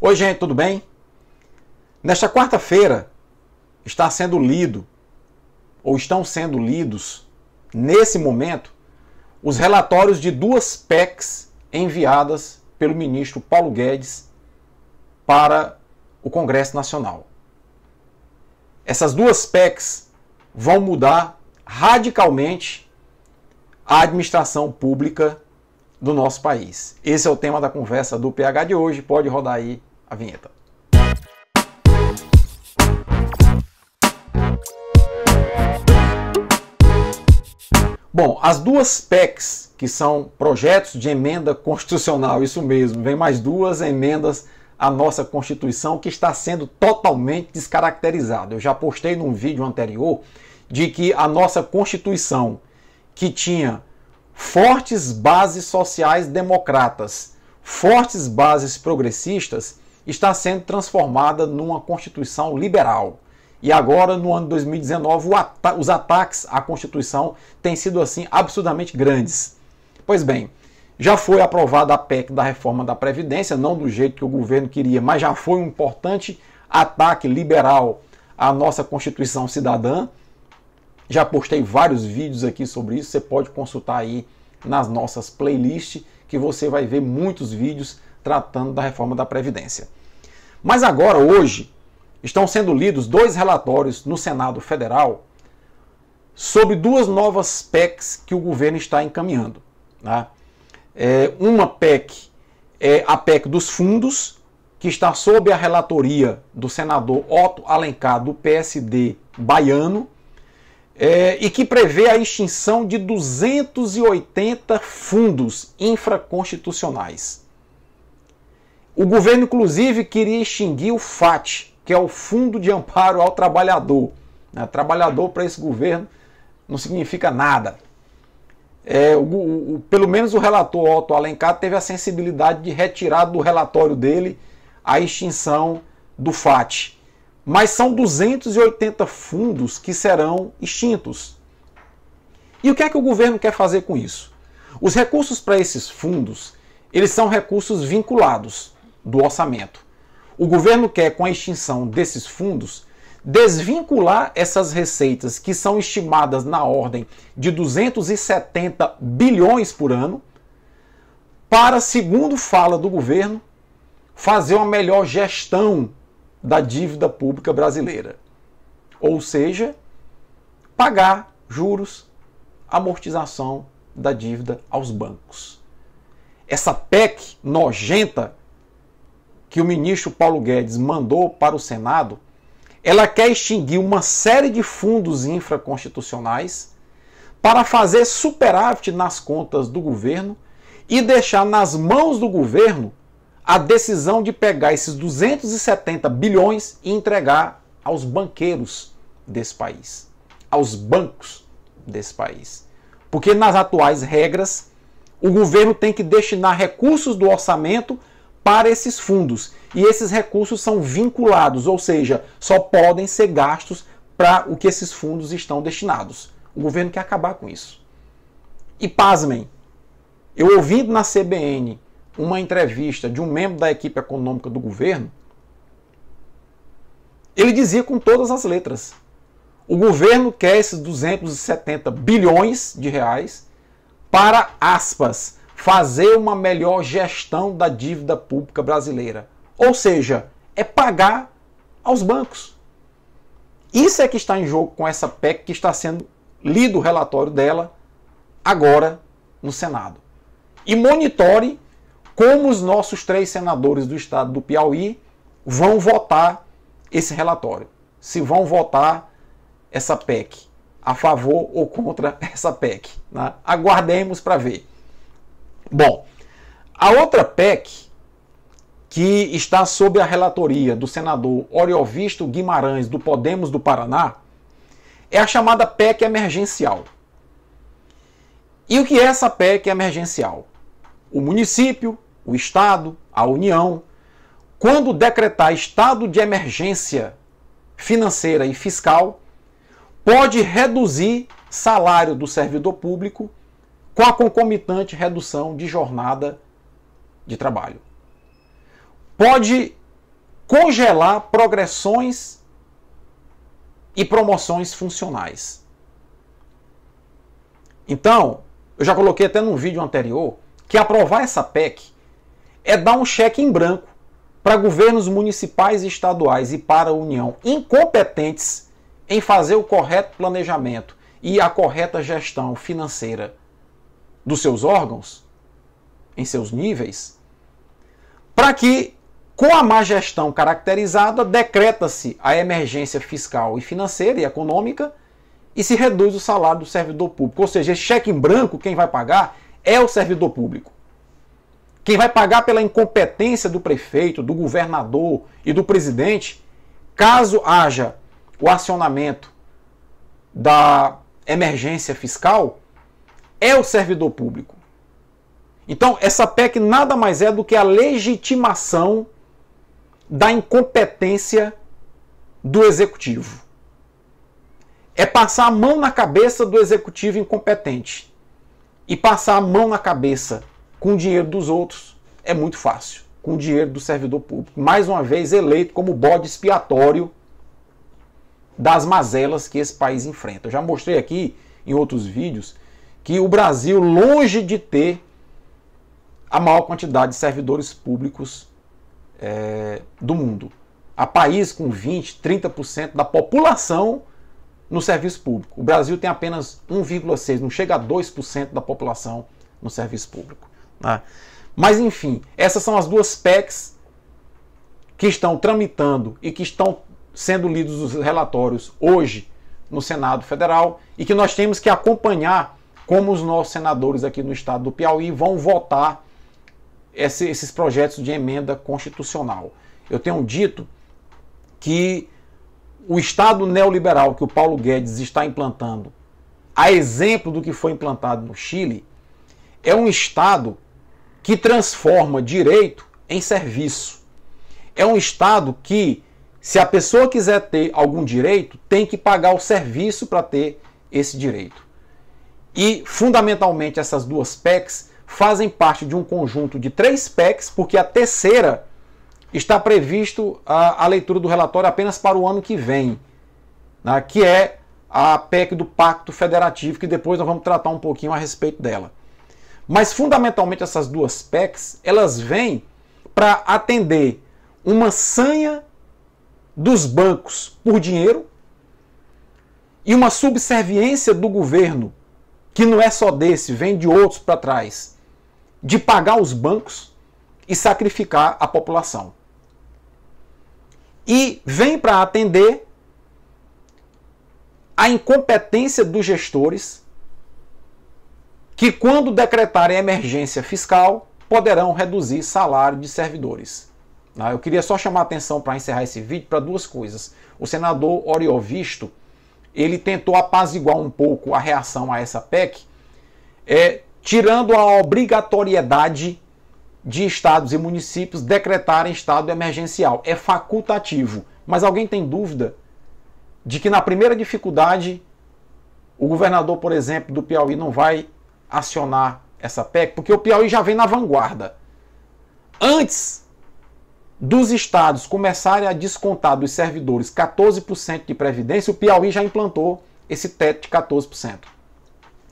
Oi, gente, tudo bem? Nesta quarta-feira está sendo lido, ou estão sendo lidos, nesse momento, os relatórios de duas PECs enviadas pelo ministro Paulo Guedes para o Congresso Nacional. Essas duas PECs vão mudar radicalmente a administração pública do nosso país. Esse é o tema da conversa do PH de hoje. Pode rodar aí a vinheta. Bom, as duas PECs, que são projetos de emenda constitucional, isso mesmo, vem mais duas emendas à nossa Constituição que está sendo totalmente descaracterizada. Eu já postei num vídeo anterior de que a nossa Constituição, que tinha fortes bases sociais democratas, fortes bases progressistas, está sendo transformada numa Constituição liberal. E agora, no ano de 2019, os ataques à Constituição têm sido assim absurdamente grandes. Pois bem, já foi aprovada a PEC da reforma da Previdência, não do jeito que o governo queria, mas já foi um importante ataque liberal à nossa Constituição cidadã. Já postei vários vídeos aqui sobre isso, você pode consultar aí nas nossas playlists, que você vai ver muitos vídeos tratando da reforma da Previdência. Mas agora, hoje, estão sendo lidos dois relatórios no Senado Federal sobre duas novas PECs que o governo está encaminhando. Né? Uma PEC é a PEC dos fundos, que está sob a relatoria do senador Otto Alencar, do PSD baiano, e que prevê a extinção de 280 fundos infraconstitucionais. O governo, inclusive, queria extinguir o FAT, que é o Fundo de Amparo ao Trabalhador. Trabalhador, para esse governo, não significa nada. Pelo menos o relator Otto Alencar teve a sensibilidade de retirar do relatório dele a extinção do FAT. Mas são 280 fundos que serão extintos. E o que é que o governo quer fazer com isso? Os recursos para esses fundos, eles são recursos vinculados do orçamento. O governo quer, com a extinção desses fundos, desvincular essas receitas que são estimadas na ordem de 270 bilhões por ano, para, segundo fala do governo, fazer uma melhor gestão da dívida pública brasileira. Ou seja, pagar juros, amortização da dívida aos bancos. Essa PEC nojenta que o ministro Paulo Guedes mandou para o Senado, ela quer extinguir uma série de fundos infraconstitucionais para fazer superávit nas contas do governo e deixar nas mãos do governo a decisão de pegar esses 270 bilhões e entregar aos banqueiros desse país, aos bancos desse país. Porque nas atuais regras, o governo tem que destinar recursos do orçamento para esses fundos. E esses recursos são vinculados, ou seja, só podem ser gastos para o que esses fundos estão destinados. O governo quer acabar com isso. E pasmem, eu ouvindo na CBN uma entrevista de um membro da equipe econômica do governo, ele dizia com todas as letras: o governo quer esses 270 bilhões de reais para, aspas, fazer uma melhor gestão da dívida pública brasileira. Ou seja, é pagar aos bancos. Isso é que está em jogo com essa PEC que está sendo lido o relatório dela agora no Senado. E monitore como os nossos 3 senadores do estado do Piauí vão votar esse relatório. Se vão votar essa PEC a favor ou contra essa PEC. Né? Aguardemos para ver. Bom, a outra PEC que está sob a relatoria do senador Oriovisto Guimarães, do Podemos do Paraná, é a chamada PEC emergencial. E o que é essa PEC emergencial? O município, o Estado, a União, quando decretar estado de emergência financeira e fiscal, pode reduzir salário do servidor público com a concomitante redução de jornada de trabalho. Pode congelar progressões e promoções funcionais. Então, eu já coloquei até num vídeo anterior que aprovar essa PEC é dar um cheque em branco para governos municipais e estaduais e para a União incompetentes em fazer o correto planejamento e a correta gestão financeira dos seus órgãos, em seus níveis, para que, com a má gestão caracterizada, decreta-se a emergência fiscal e financeira e econômica e se reduz o salário do servidor público. Ou seja, esse cheque em branco, quem vai pagar é o servidor público. Quem vai pagar pela incompetência do prefeito, do governador e do presidente, caso haja o acionamento da emergência fiscal, é o servidor público. Então, essa PEC nada mais é do que a legitimação da incompetência do executivo. É passar a mão na cabeça do executivo incompetente. E passar a mão na cabeça com o dinheiro dos outros é muito fácil. Com o dinheiro do servidor público. Mais uma vez eleito como bode expiatório das mazelas que esse país enfrenta. Eu já mostrei aqui em outros vídeos que o Brasil, longe de ter a maior quantidade de servidores públicos do mundo. Há países com 20%, 30% da população no serviço público. O Brasil tem apenas 1,6%, não chega a 2% da população no serviço público. Né? Mas, enfim, essas são as duas PECs que estão tramitando e que estão sendo lidos os relatórios hoje no Senado Federal e que nós temos que acompanhar como os nossos senadores aqui no estado do Piauí vão votar esses projetos de emenda constitucional. Eu tenho dito que o Estado neoliberal que o Paulo Guedes está implantando, a exemplo do que foi implantado no Chile, é um Estado que transforma direito em serviço. É um Estado que, se a pessoa quiser ter algum direito, tem que pagar o serviço para ter esse direito. E, fundamentalmente, essas duas PECs fazem parte de um conjunto de 3 PECs, porque a terceira está previsto a leitura do relatório apenas para o ano que vem, né, que é a PEC do Pacto Federativo, que depois nós vamos tratar um pouquinho a respeito dela. Mas, fundamentalmente, essas duas PECs, elas vêm para atender uma sanha dos bancos por dinheiro e uma subserviência do governo, que não é só desse, vem de outros para trás, de pagar os bancos e sacrificar a população. E vem para atender a incompetência dos gestores que, quando decretarem emergência fiscal, poderão reduzir salário de servidores. Eu queria só chamar a atenção para encerrar esse vídeo para 2 coisas. O senador Oriol Visto, ele tentou apaziguar um pouco a reação a essa PEC, tirando a obrigatoriedade de estados e municípios decretarem estado emergencial. É facultativo. Mas alguém tem dúvida de que na primeira dificuldade o governador, por exemplo, do Piauí não vai acionar essa PEC? Porque o Piauí já vem na vanguarda. Antes dos estados começarem a descontar dos servidores 14% de previdência, o Piauí já implantou esse teto de 14%.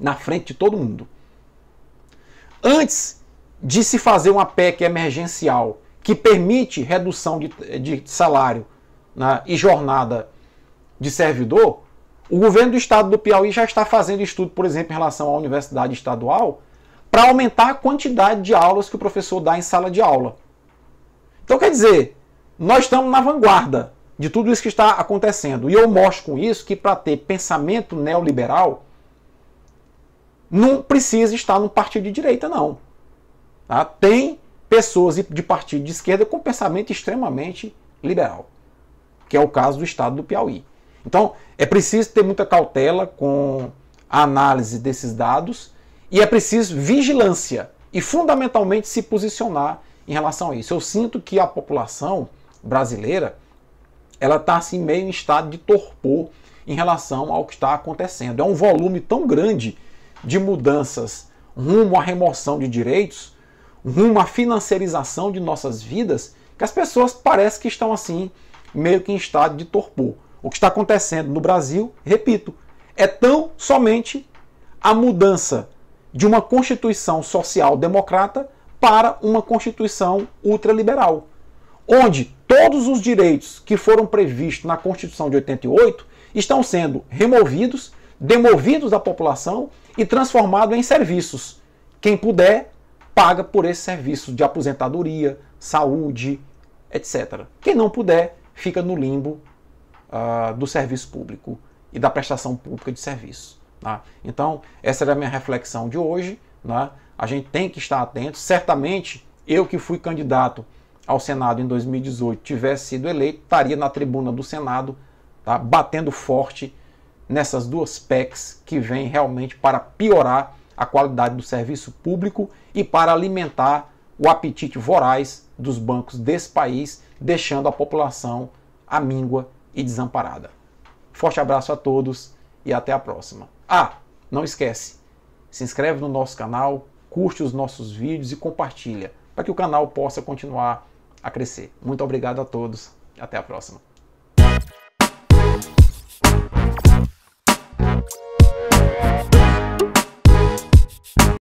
Na frente de todo mundo. Antes de se fazer uma PEC emergencial que permite redução de salário, né, e jornada de servidor, o governo do estado do Piauí já está fazendo estudo, por exemplo, em relação à universidade estadual, para aumentar a quantidade de aulas que o professor dá em sala de aula. Então, quer dizer, nós estamos na vanguarda de tudo isso que está acontecendo. E eu mostro com isso que, para ter pensamento neoliberal, não precisa estar num partido de direita, não. Tá? Tem pessoas de partido de esquerda com pensamento extremamente liberal, que é o caso do estado do Piauí. Então, é preciso ter muita cautela com a análise desses dados e é preciso vigilância e, fundamentalmente, se posicionar em relação a isso. Eu sinto que a população brasileira ela está assim, meio em estado de torpor em relação ao que está acontecendo. É um volume tão grande de mudanças rumo à remoção de direitos, rumo à financiarização de nossas vidas, que as pessoas parecem que estão assim, meio que em estado de torpor. O que está acontecendo no Brasil, repito, é tão somente a mudança de uma Constituição social-democrata para uma Constituição ultraliberal, onde todos os direitos que foram previstos na Constituição de 88 estão sendo removidos, demovidos da população e transformados em serviços. Quem puder, paga por esses serviços de aposentadoria, saúde, etc. Quem não puder, fica no limbo do serviço público e da prestação pública de serviço. Tá? Então, essa era a minha reflexão de hoje. Né? A gente tem que estar atento. Certamente, eu que fui candidato ao Senado em 2018, tivesse sido eleito, estaria na tribuna do Senado, tá? Batendo forte nessas duas PECs que vêm realmente para piorar a qualidade do serviço público e para alimentar o apetite voraz dos bancos desse país, deixando a população amíngua e desamparada. Forte abraço a todos e até a próxima. Não esquece, se inscreve no nosso canal, curte os nossos vídeos e compartilha, para que o canal possa continuar a crescer. Muito obrigado a todos e até a próxima.